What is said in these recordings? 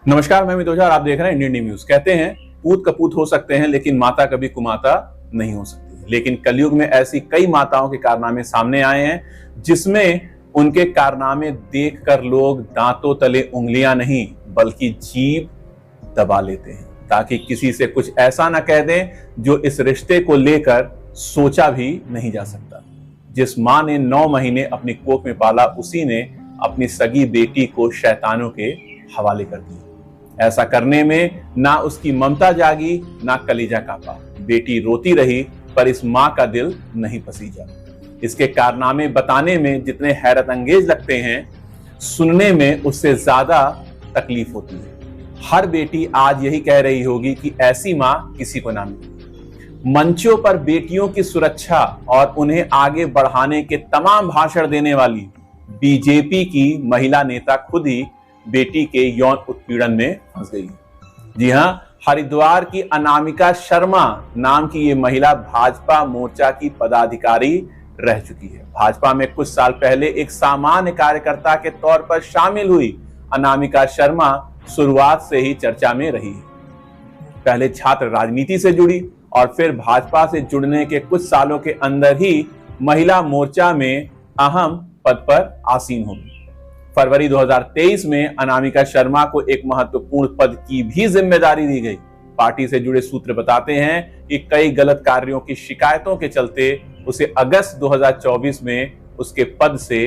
नमस्कार, मैं अमित ओझा और आप देख रहे हैं इंडियन न्यूज। कहते हैं पूत कपूत हो सकते हैं लेकिन माता कभी कुमाता नहीं हो सकती। लेकिन कलयुग में ऐसी कई माताओं के कारनामे सामने आए हैं जिसमें उनके कारनामे देखकर लोग दांतों तले उंगलियां नहीं बल्कि जीभ दबा लेते हैं ताकि किसी से कुछ ऐसा ना कह दें जो इस रिश्ते को लेकर सोचा भी नहीं जा सकता। जिस मां ने 9 महीने अपनी कोख में पाला, उसी ने अपनी सगी बेटी को शैतानों के हवाले कर दिया। ऐसा करने में ना उसकी ममता जागी, ना कलीजा कांपा। बेटी रोती रही पर इस मां का दिल नहीं पसीजा। इसके कारनामे बताने में जितने हैरत अंगेज लगते हैं, सुनने में उससे ज्यादा तकलीफ होती है। हर बेटी आज यही कह रही होगी कि ऐसी मां किसी को ना मिले। मंचों पर बेटियों की सुरक्षा और उन्हें आगे बढ़ाने के तमाम भाषण देने वाली बीजेपी की महिला नेता खुद ही बेटी के यौन उत्पीड़न में फंस गई। जी हां, हरिद्वार की अनामिका शर्मा नाम की ये महिला भाजपा मोर्चा की पदाधिकारी रह चुकी है। भाजपा में कुछ साल पहले एक सामान्य कार्यकर्ता के तौर पर शामिल हुई अनामिका शर्मा शुरुआत से ही चर्चा में रही है। पहले छात्र राजनीति से जुड़ी और फिर भाजपा से जुड़ने के कुछ सालों के अंदर ही महिला मोर्चा में अहम पद पर आसीन हो गई। फरवरी 2023 में अनामिका शर्मा को एक महत्वपूर्ण पद की भी जिम्मेदारी दी गई। पार्टी से जुड़े सूत्र बताते हैं कि कई गलत कार्यों की शिकायतों के चलते उसे अगस्त 2024 में उसके पद से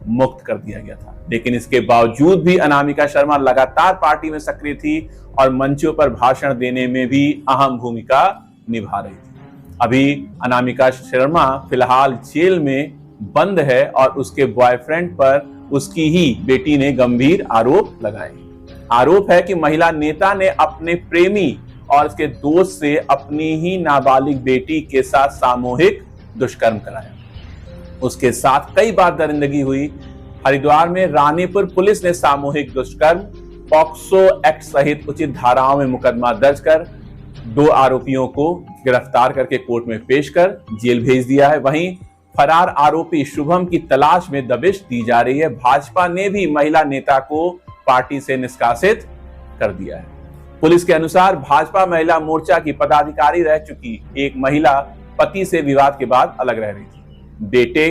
मुक्त कर दिया गया था। लेकिन इसके बावजूद भी अनामिका शर्मा लगातार पार्टी में सक्रिय थी और मंचों पर भाषण देने में भी अहम भूमिका निभा रही थी। अभी अनामिका शर्मा फिलहाल जेल में बंद है और उसके बॉयफ्रेंड पर उसकी ही बेटी ने गंभीर आरोप लगाए। आरोप है कि महिला नेता ने अपने प्रेमी और उसके दोस्त से अपनी ही नाबालिग बेटी के साथ सामूहिक दुष्कर्म कराया। उसके साथ कई बार दरिंदगी हुई। हरिद्वार में रानीपुर पुलिस ने सामूहिक दुष्कर्म पॉक्सो एक्ट सहित उचित धाराओं में मुकदमा दर्ज कर 2 आरोपियों को गिरफ्तार करके कोर्ट में पेश कर जेल भेज दिया है। वहीं फरार आरोपी शुभम की तलाश में दबिश दी जा रही है। भाजपा ने भी महिला नेता को पार्टी से निष्कासित कर दिया है। पुलिस के अनुसार भाजपा महिला मोर्चा की पदाधिकारी रह चुकी एक महिला पति से विवाद के बाद अलग रह रही थी। बेटे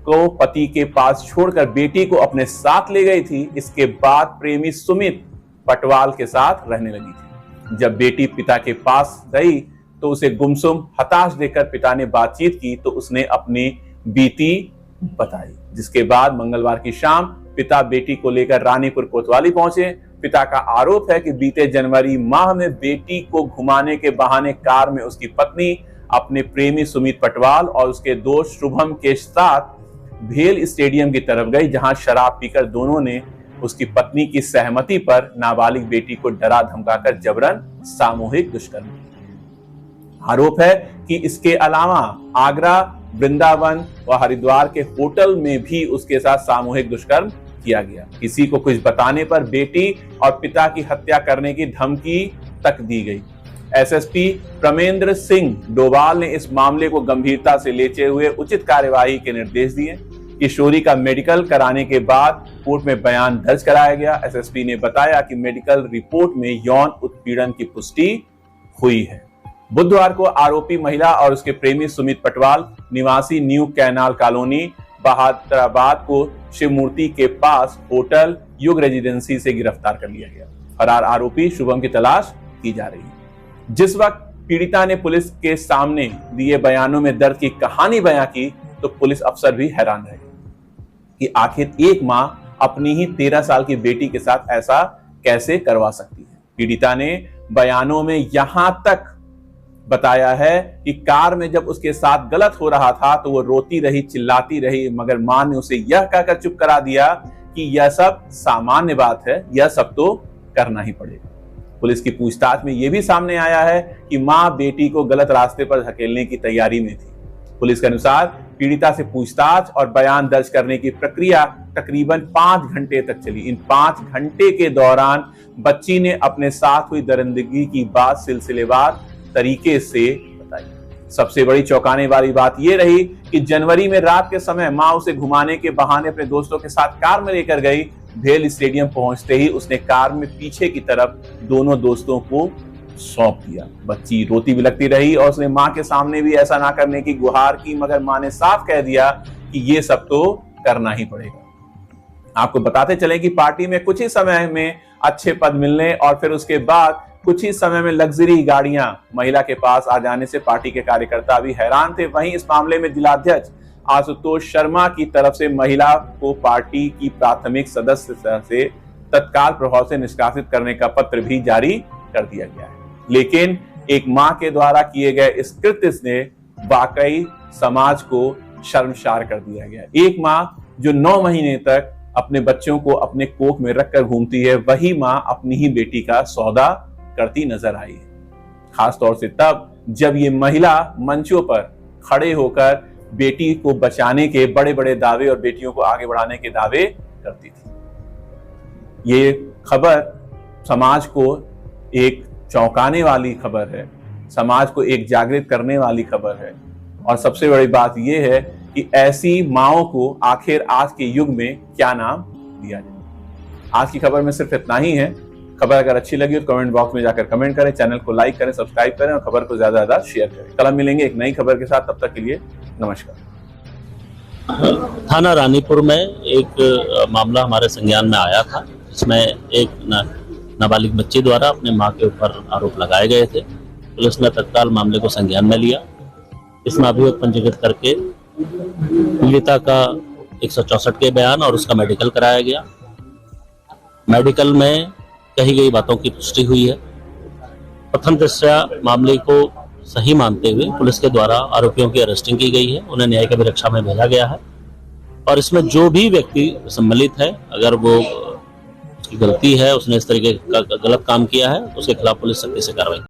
को पति के पास छोड़कर बेटी को अपने साथ ले गई थी। इसके बाद प्रेमी सुमित पटवाल के साथ रहने लगी थी। जब बेटी पिता के पास गई तो उसे गुमसुम हताश देखकर पिता ने बातचीत की तो उसने अपनी बीती बताई। जिसके बाद मंगलवार की शाम पिता बेटी को लेकर रानीपुर कोतवाली पहुंचे। पिता का आरोप है कि बीते जनवरी माह में बेटी को घुमाने के बहाने कार में उसकी पत्नी अपने प्रेमी सुमित पटवाल और उसके दोस्त शुभम के साथ भेल स्टेडियम की तरफ गई, जहां शराब पीकर दोनों ने उसकी पत्नी की सहमति पर नाबालिग बेटी को डरा धमकाकर जबरन सामूहिक दुष्कर्म किया। आरोप है कि इसके अलावा आगरा, वृंदावन व हरिद्वार के होटल में भी उसके साथ सामूहिक दुष्कर्म किया गया। किसी को कुछ बताने पर बेटी और पिता की हत्या करने की धमकी तक दी गई। एसएसपी प्रमेंद्र सिंह डोभाल ने इस मामले को गंभीरता से लेते हुए उचित कार्यवाही के निर्देश दिए। किशोरी का मेडिकल कराने के बाद कोर्ट में बयान दर्ज कराया गया। एसएसपी ने बताया कि मेडिकल रिपोर्ट में यौन उत्पीड़न की पुष्टि हुई है। बुधवार को आरोपी महिला और उसके प्रेमी सुमित पटवाल निवासी न्यू कैनाल कॉलोनी बहादुराबाद को शिवमूर्ति के पास होटल युग रेजिडेंसी से गिरफ्तार कर लिया गया। फरार आरोपी शुभम की तलाश की जा रही है। जिस वक्त पीड़िता ने पुलिस के सामने दिए बयानों में दर्द की कहानी बयां की तो पुलिस अफसर भी हैरान रहे कि आखिर एक मां अपनी ही 13 साल की बेटी के साथ ऐसा कैसे करवा सकती है। पीड़िता ने बयानों में यहां तक बताया है कि कार में जब उसके साथ गलत हो रहा था तो वो रोती रही, चिल्लाती रही, मगर मां ने उसे यह कहकर चुप करा दिया कि यह सब सामान्य बात है, यह सब तो करना ही पड़ेगा। पुलिस की पूछताछ में यह भी सामने आया है कि मां बेटी को गलत रास्ते पर धकेलने की तैयारी में थी। पुलिस के अनुसार पीड़िता से पूछताछ और बयान दर्ज करने की प्रक्रिया तकरीबन 5 घंटे तक चली। इन 5 घंटे के दौरान बच्ची ने अपने साथ हुई दरिंदगी की बात सिलसिलेवार तरीके से बताई। सबसे बड़ी चौंकाने वाली बात यह रही कि जनवरी में रात के समय मां उसे घुमाने के बहाने अपने दोस्तों के साथ कार में लेकर गई भेल स्टेडियम पहुंचते ही उसने कार में पीछे की तरफ दोनों दोस्तों को सौंप दिया। बच्ची रोती बिलखती रही और उसने मां के सामने भी ऐसा ना करने की गुहार की, मगर मां ने साफ कह दिया कि ये सब तो करना ही पड़ेगा। आपको बताते चले कि पार्टी में कुछ ही समय में अच्छे पद मिलने और फिर उसके बाद कुछ ही समय में लग्जरी गाड़ियां महिला के पास आ जाने से पार्टी के कार्यकर्ता भी हैरान थे। वहीं इस मामले में जिलाध्यक्ष आशुतोष शर्मा की तरफ से महिला को पार्टी की प्राथमिक सदस्यता से तत्काल प्रभाव से निष्कासित करने का पत्र भी जारी कर दिया गया है। लेकिन एक मां के द्वारा किए गए इस कृत्य ने वाकई समाज को शर्मसार कर दिया गया। एक मां जो 9 महीने तक अपने बच्चों को अपने कोख में रखकर घूमती है, वही मां अपनी ही बेटी का सौदा करती नजर आई है। खास तौर से तब जब ये महिला मंचों पर खड़े होकर बेटी को बचाने के बड़े बड़े दावे और बेटियों को आगे बढ़ाने के दावे करती थी। ये खबर समाज को एक चौंकाने वाली खबर है, समाज को एक जागृत करने वाली खबर है। और सबसे बड़ी बात यह है कि ऐसी माओं को आखिर आज के युग में क्या नाम दिया जाए। आज की खबर में सिर्फ इतना ही है। खबर अगर अच्छी लगी तो कमेंट बॉक्स में जाकर कमेंट करें, चैनल को लाइक करें, सब्सक्राइब करें और खबर को ज्यादा से ज्यादा शेयर करें। कल मिलेंगे एक नई खबर के साथ, तब तक के लिए नमस्कार। थाना रानीपुर में एक मामला हमारे संज्ञान में आया था, जिसमें एक नाबालिग बच्ची द्वारा अपने मां के ऊपर आरोप लगाए गए थे। पुलिस ने तत्काल मामले को संज्ञान में लिया। इसमें अभियोग पंजीकृत करके पीड़िता का 164 के बयान और उसका मेडिकल कराया गया। मेडिकल में कही गई बातों की पुष्टि हुई है। प्रथम दृष्टया मामले को सही मानते हुए पुलिस के द्वारा आरोपियों की अरेस्टिंग की गई है, उन्हें न्यायिक अभिरक्षा में भेजा गया है। और इसमें जो भी व्यक्ति सम्मिलित है, अगर वो उसकी गलती है, उसने इस तरीके का गलत काम किया है, उसके खिलाफ पुलिस सख्ती से कार्रवाई